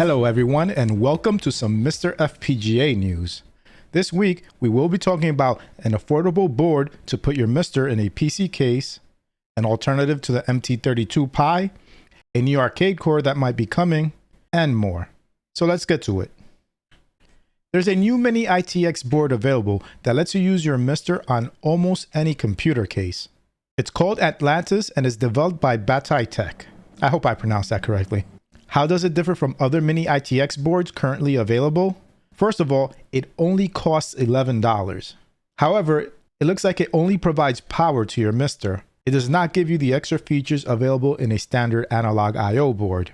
Hello everyone and welcome to some MiSTer FPGA news. This week we will be talking about an affordable board to put your MiSTer in a PC case, an alternative to the MT32 Pi, a new arcade core that might be coming, and more. So let's get to it. There's a new Mini-ITX board available that lets you use your MiSTer on almost any computer case. It's called Atlantis and is developed by Batai Tech. I hope I pronounced that correctly. How does it differ from other Mini-ITX boards currently available? First of all, it only costs $11. However, it looks like it only provides power to your MiSTer. It does not give you the extra features available in a standard analog I/O board.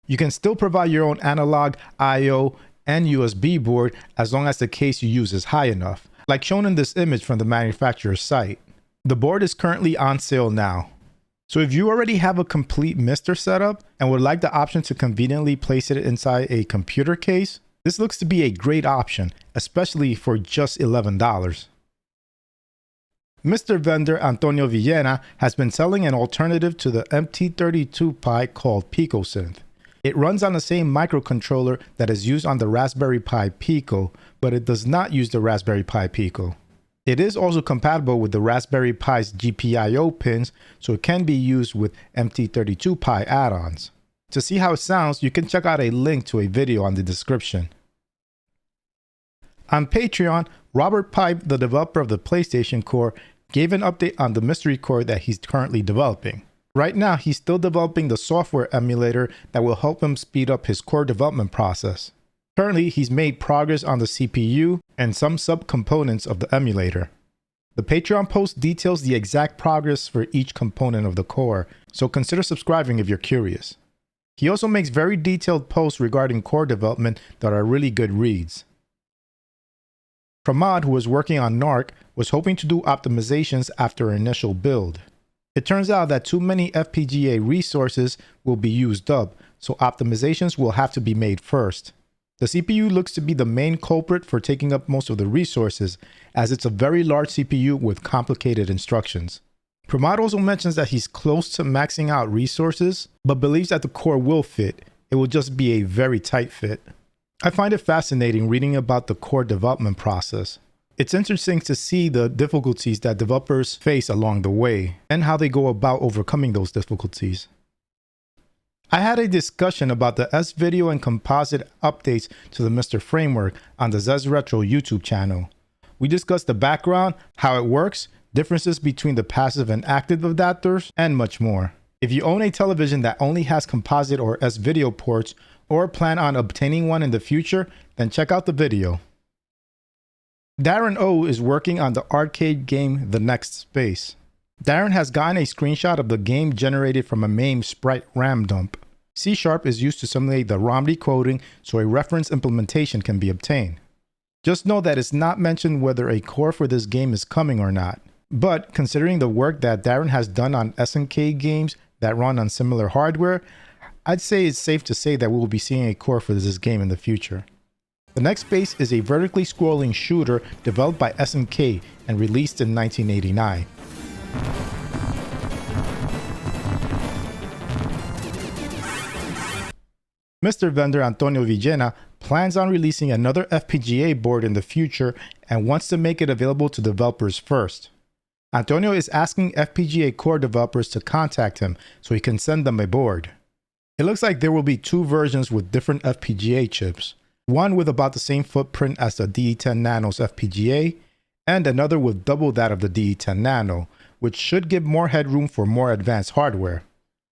You can still provide your own analog, I/O, and USB board as long as the case you use is high enough, like shown in this image from the manufacturer's site. The board is currently on sale now. So if you already have a complete MiSTer setup and would like the option to conveniently place it inside a computer case, this looks to be a great option, especially for just $11. MiSTer vendor Antonio Villena has been selling an alternative to the MT32 Pi called Picosynth. It runs on the same microcontroller that is used on the Raspberry Pi Pico, but it does not use the Raspberry Pi Pico. It is also compatible with the Raspberry Pi's GPIO pins, so it can be used with MT32 Pi add-ons. To see how it sounds, you can check out a link to a video on the description. On Patreon, Robert Pipe, the developer of the PlayStation Core, gave an update on the mystery core that he's currently developing. Right now, he's still developing the software emulator that will help him speed up his core development process. Currently, he's made progress on the CPU and some subcomponents of the emulator. The Patreon post details the exact progress for each component of the core, so consider subscribing if you're curious. He also makes very detailed posts regarding core development that are really good reads. Pramod, who was working on NARC, was hoping to do optimizations after an initial build. It turns out that too many FPGA resources will be used up, so optimizations will have to be made first. The CPU looks to be the main culprit for taking up most of the resources, as it's a very large CPU with complicated instructions. Pramod also mentions that he's close to maxing out resources, but believes that the core will fit. It will just be a very tight fit. I find it fascinating reading about the core development process. It's interesting to see the difficulties that developers face along the way, and how they go about overcoming those difficulties. I had a discussion about the S-Video and Composite updates to the MiSTer framework on the Zez Retro YouTube channel. We discussed the background, how it works, differences between the passive and active adapters, and much more. If you own a television that only has Composite or S-Video ports, or plan on obtaining one in the future, then check out the video. Darren O is working on the arcade game The Next Space. Darren has gotten a screenshot of the game generated from a MAME sprite RAM dump. C# is used to simulate the ROM decoding, so a reference implementation can be obtained. Just know that it's not mentioned whether a core for this game is coming or not. But considering the work that Darren has done on SNK games that run on similar hardware, I'd say it's safe to say that we will be seeing a core for this game in the future. The Next Space is a vertically scrolling shooter developed by SNK and released in 1989. MiSTer vendor Antonio Villena plans on releasing another FPGA board in the future and wants to make it available to developers first. Antonio is asking FPGA core developers to contact him so he can send them a board. It looks like there will be two versions with different FPGA chips, one with about the same footprint as the DE10 Nano's FPGA, and another with double that of the DE10 Nano, which should give more headroom for more advanced hardware.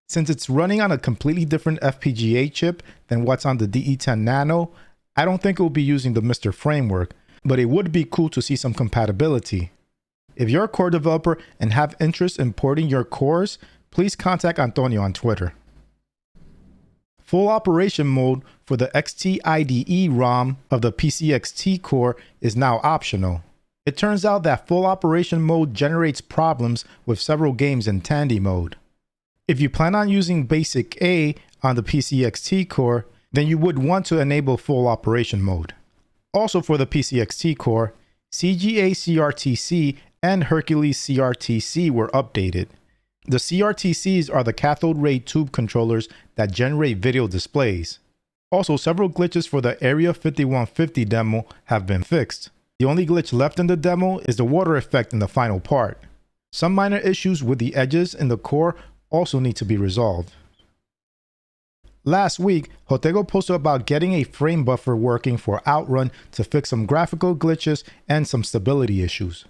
Since it's running on a completely different FPGA chip than what's on the DE10 Nano, I don't think it will be using the MiSTer framework, but it would be cool to see some compatibility. If you're a core developer and have interest in porting your cores, please contact Antonio on Twitter. Full operation mode for the XT IDE ROM of the PCXT core is now optional. It turns out that full operation mode generates problems with several games in Tandy mode. If you plan on using Basic A on the PCXT core, then you would want to enable full operation mode. Also for the PCXT core, CGA CRTC and Hercules CRTC were updated. The CRTCs are the cathode ray tube controllers that generate video displays. Also, several glitches for the Area 5150 demo have been fixed. The only glitch left in the demo is the water effect in the final part. Some minor issues with the edges in the core also need to be resolved. Last week, Jotego posted about getting a frame buffer working for Outrun to fix some graphical glitches and some stability issues.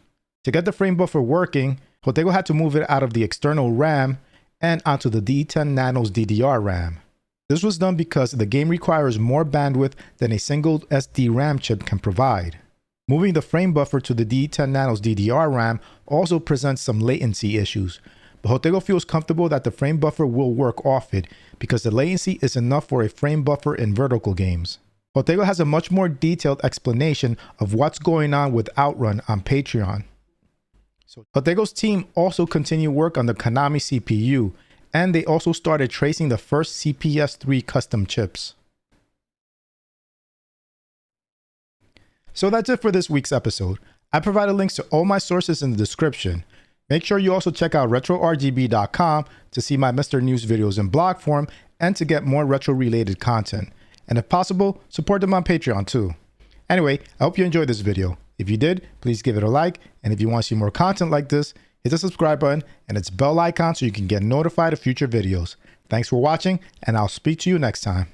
To get the frame buffer working, Jotego had to move it out of the external RAM and onto the D10 Nano's DDR RAM. This was done because the game requires more bandwidth than a single SD RAM chip can provide. Moving the frame buffer to the D10 Nano's DDR RAM also presents some latency issues, but Jotego feels comfortable that the frame buffer will work off it because the latency is enough for a frame buffer in vertical games. Jotego has a much more detailed explanation of what's going on with Outrun on Patreon. So Jotego's team also continued work on the Konami CPU, and they also started tracing the first CPS3 custom chips. So that's it for this week's episode. I provided links to all my sources in the description. Make sure you also check out RetroRGB.com to see my MiSTer News videos in blog form and to get more retro related content. And if possible, support them on Patreon too. Anyway, I hope you enjoyed this video. If you did, please give it a like, and if you want to see more content like this, hit the subscribe button and its bell icon so you can get notified of future videos. Thanks for watching, and I'll speak to you next time.